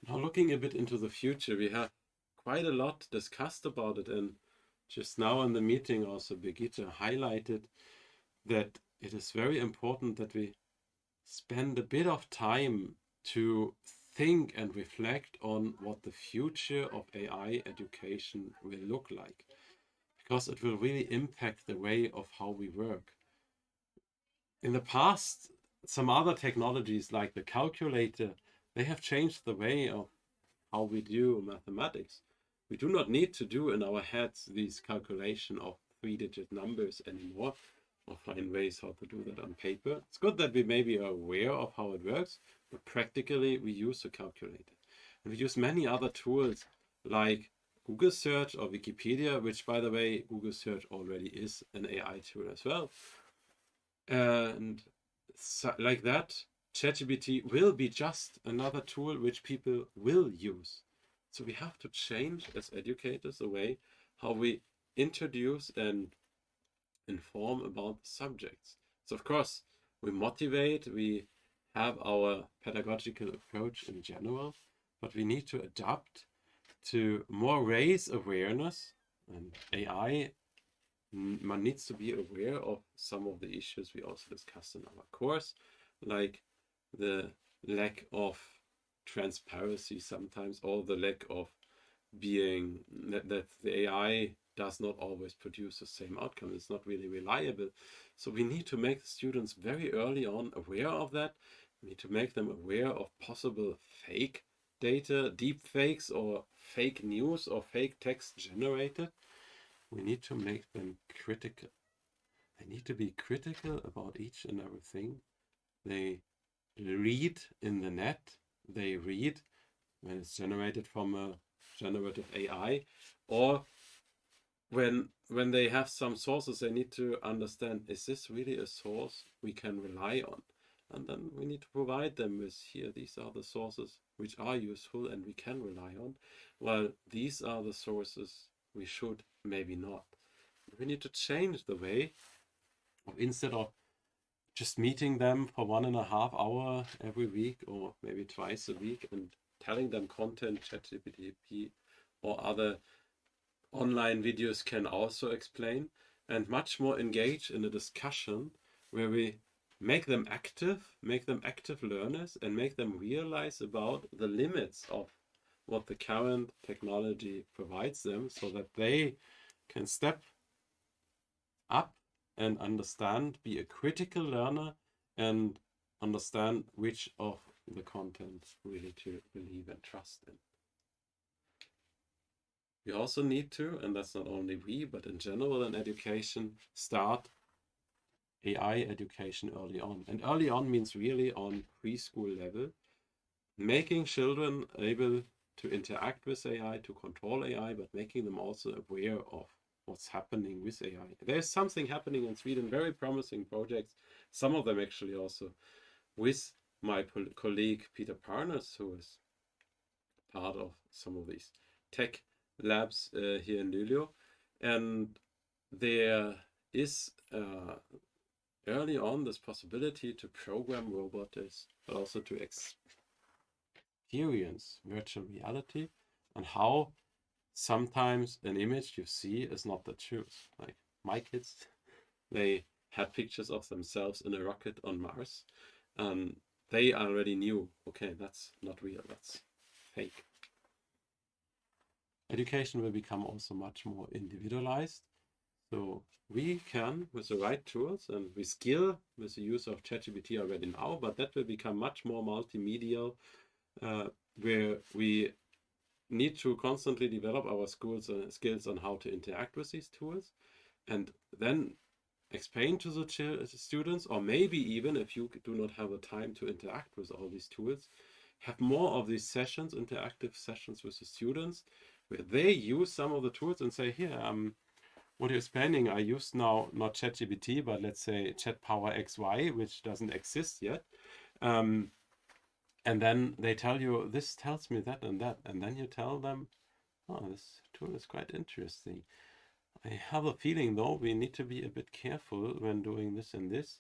Now, looking a bit into the future, we have quite a lot discussed about it, and just now in the meeting, also Birgitte highlighted that it is very important that we spend a bit of time to think and reflect on what the future of AI education will look like, because it will really impact the way of how we work. In the past, some other technologies like the calculator, they have changed the way of how we do mathematics. We do not need to do in our heads these calculation of 3-digit numbers anymore, or find ways how to do that on paper. It's good that we maybe are aware of how it works, but practically we use a calculator. And we use many other tools like Google search or Wikipedia, which, by the way, Google search already is an AI tool as well. And so, like that, ChatGPT will be just another tool which people will use. So we have to change as educators the way how we introduce and inform about the subjects. So of course, we motivate, we have our pedagogical approach in general, but we need to adapt to more raise awareness, and AI man needs to be aware of some of the issues we also discussed in our course, like the lack of transparency sometimes, or the lack of being that the AI does not always produce the same outcome. It's not really reliable. So we need to make the students very early on aware of that. We need to make them aware of possible fake data, deep fakes, or fake news, or fake text generated. We need to make them critical. They need to be critical about each and everything they read in the net. They read when it's generated from a generative AI, or when they have some sources, they need to understand, is this really a source we can rely on? And then we need to provide them with, here, these are the sources which are useful and we can rely on, while these are the sources we should maybe not. We need to change the way of, instead of just meeting them for 1.5 hours every week, or maybe twice a week, and telling them content ChatGPT or other online videos can also explain, and much more engage in a discussion where we make them active learners, and make them realize about the limits of what the current technology provides them, so that they can step up and understand, be a critical learner, and understand which of the content really to believe and trust in. We also need to, and that's not only we, but in general in education, start AI education early on. And early on means really on preschool level, making children able to interact with AI, to control AI, but making them also aware of what's happening with AI. There's something happening in Sweden, very promising projects, some of them actually also with my colleague Peter Parnas, who is part of some of these tech labs here in Luleå. And there is early on this possibility to program robots, but also to experience virtual reality, and how sometimes an image you see is not the truth. Like my kids, they had pictures of themselves in a rocket on Mars, and they already knew, okay, that's not real, that's fake. Education will become also much more individualized. So we can, with the right tools, and we skill with the use of ChatGPT already now, but that will become much more multimedia, where we need to constantly develop our skills on how to interact with these tools, and then explain to the students, or maybe even if you do not have the time to interact with all these tools, have more of these sessions, interactive sessions with the students, where they use some of the tools and say, here, what you're explaining, I use now not ChatGPT, but let's say ChatPower XY, which doesn't exist yet. And then they tell you, this tells me that and that. And then you tell them, oh, this tool is quite interesting. I have a feeling, though, we need to be a bit careful when doing this and this.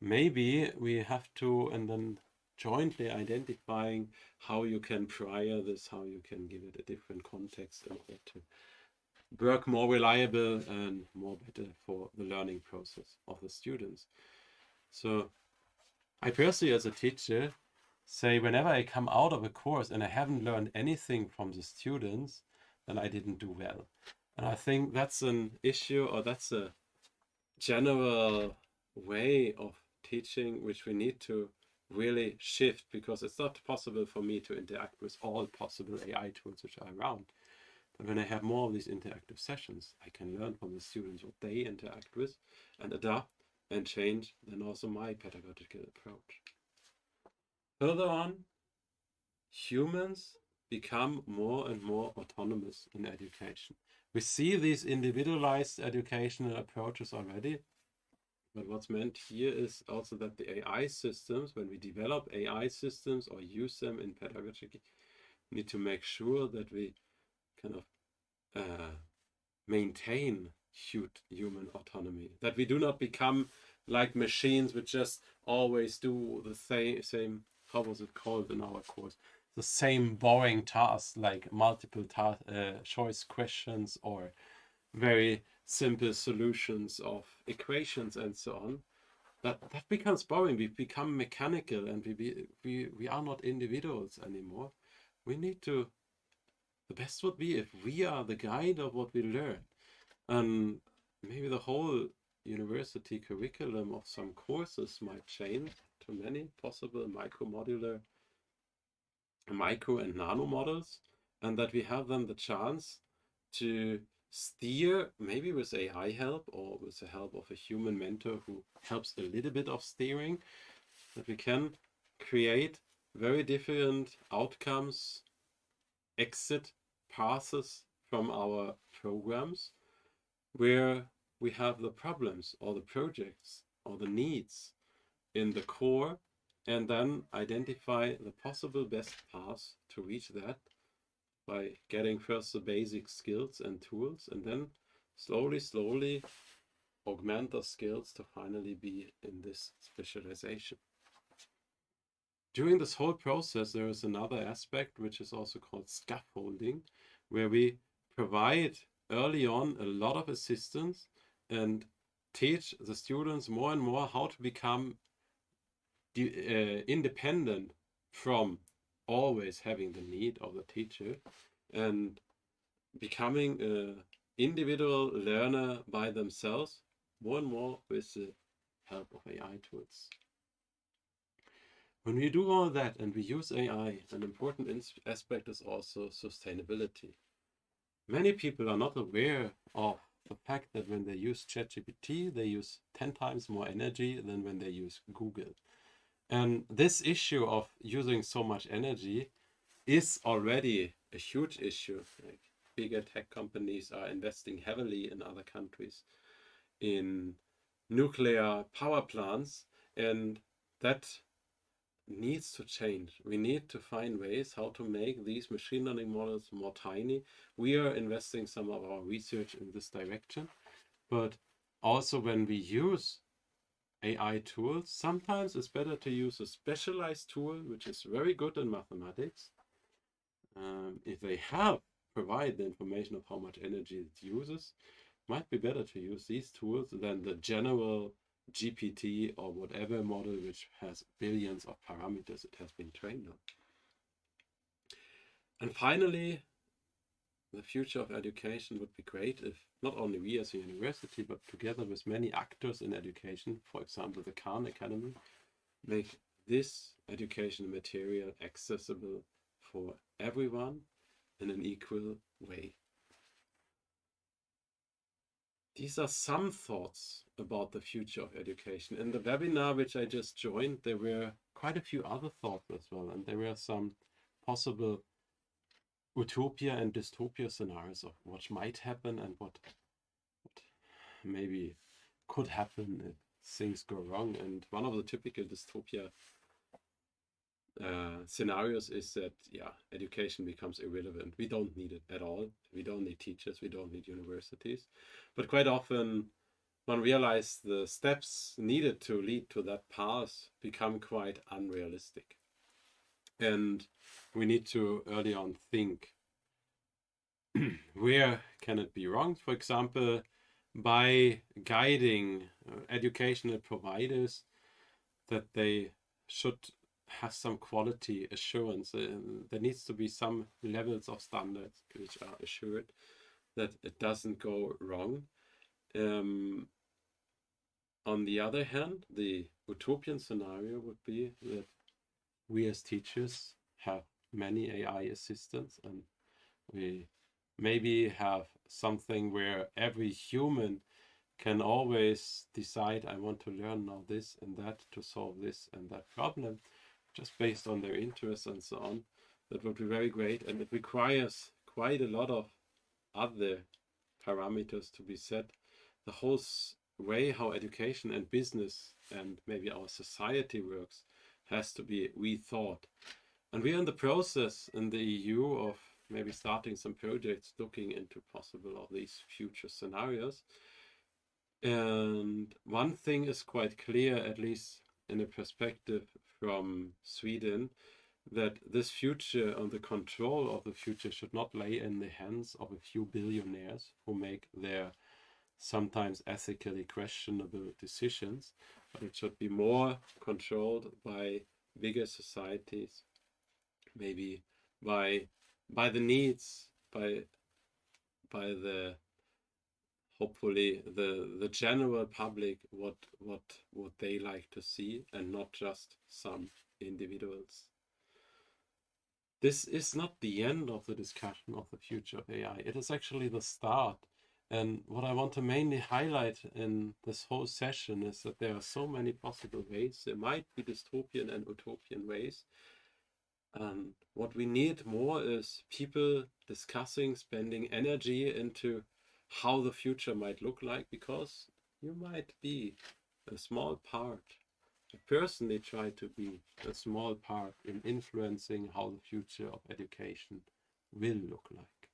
Maybe we have to, and then jointly identifying how you can prior this, how you can give it a different context in order to work more reliable and more better for the learning process of the students. So I personally, as a teacher, say whenever I come out of a course and I haven't learned anything from the students, then I didn't do well. And I think that's an issue, or that's a general way of teaching which we need to really shift, because it's not possible for me to interact with all possible AI tools which are around. But when I have more of these interactive sessions, I can learn from the students what they interact with and adapt and change then also my pedagogical approach. Further on, humans become more and more autonomous in education. We see these individualized educational approaches already, but what's meant here is also that the AI systems, when we develop AI systems or use them in pedagogy, need to make sure that we kind of maintain human autonomy, that we do not become like machines which just always do the same, how was it called in our course, the same boring tasks like multiple choice questions or very simple solutions of equations and so on. That becomes boring. We become mechanical, and we are not individuals anymore. We need to, the best would be if we are the guide of what we learn. And maybe the whole university curriculum of some courses might change to many possible micro-modular, micro and nano models, and that we have then the chance to steer, maybe with AI help or with the help of a human mentor who helps a little bit of steering, that we can create very different outcomes, exit paths from our programs, where we have the problems or the projects or the needs in the core, and then identify the possible best path to reach that by getting first the basic skills and tools, and then slowly augment the skills to finally be in this specialization. During this whole process, there is another aspect which is also called scaffolding, where we provide early on a lot of assistance and teach the students more and more how to become independent from always having the need of the teacher and becoming an individual learner by themselves, more and more with the help of AI tools. When we do all that and we use AI, an important aspect is also sustainability. Many people are not aware of the fact that when they use ChatGPT, they use 10 times more energy than when they use Google. And this issue of using so much energy is already a huge issue. Like, bigger tech companies are investing heavily in other countries in nuclear power plants, and that needs to change. We need to find ways how to make these machine learning models more tiny. We are investing some of our research in this direction, but also when we use AI tools, sometimes it's better to use a specialized tool which is very good in mathematics. If they provide the information of how much energy it uses, might be better to use these tools than the general GPT or whatever model which has billions of parameters it has been trained on. And finally, the future of education would be great if not only we as a university, but together with many actors in education, for example, the Khan Academy, make this education material accessible for everyone in an equal way. These are some thoughts about the future of education. In the webinar which I just joined, there were quite a few other thoughts as well, and there were some possible utopia and dystopia scenarios of what might happen and what maybe could happen if things go wrong. And one of the typical dystopia scenarios is that, education becomes irrelevant. We don't need it at all. We don't need teachers. We don't need universities. But quite often one realizes the steps needed to lead to that path become quite unrealistic. And we need to early on think where can it be wrong? For example, by guiding educational providers that they should have some quality assurance. There needs to be some levels of standards which are assured that it doesn't go wrong. On the other hand, the utopian scenario would be that we as teachers have many AI assistants, and we maybe have something where every human can always decide, I want to learn now this and that to solve this and that problem, just based on their interests and so on. That would be very great, and it requires quite a lot of other parameters to be set. The whole way how education and business and maybe our society works has to be rethought. And we are in the process in the EU of maybe starting some projects looking into possible of these future scenarios. And one thing is quite clear, at least in a perspective from Sweden, that this future and the control of the future should not lay in the hands of a few billionaires who make their sometimes ethically questionable decisions, but it should be more controlled by bigger societies, maybe by the needs, by the hopefully the general public, what would they like to see, and not just some individuals. This is not the end of the discussion of the future of AI. It is actually the start. And what I want to mainly highlight in this whole session is that there are so many possible ways. There might be dystopian and utopian ways. And what we need more is people discussing, spending energy into how the future might look like, because you might be a small part. I personally try to be a small part in influencing how the future of education will look like.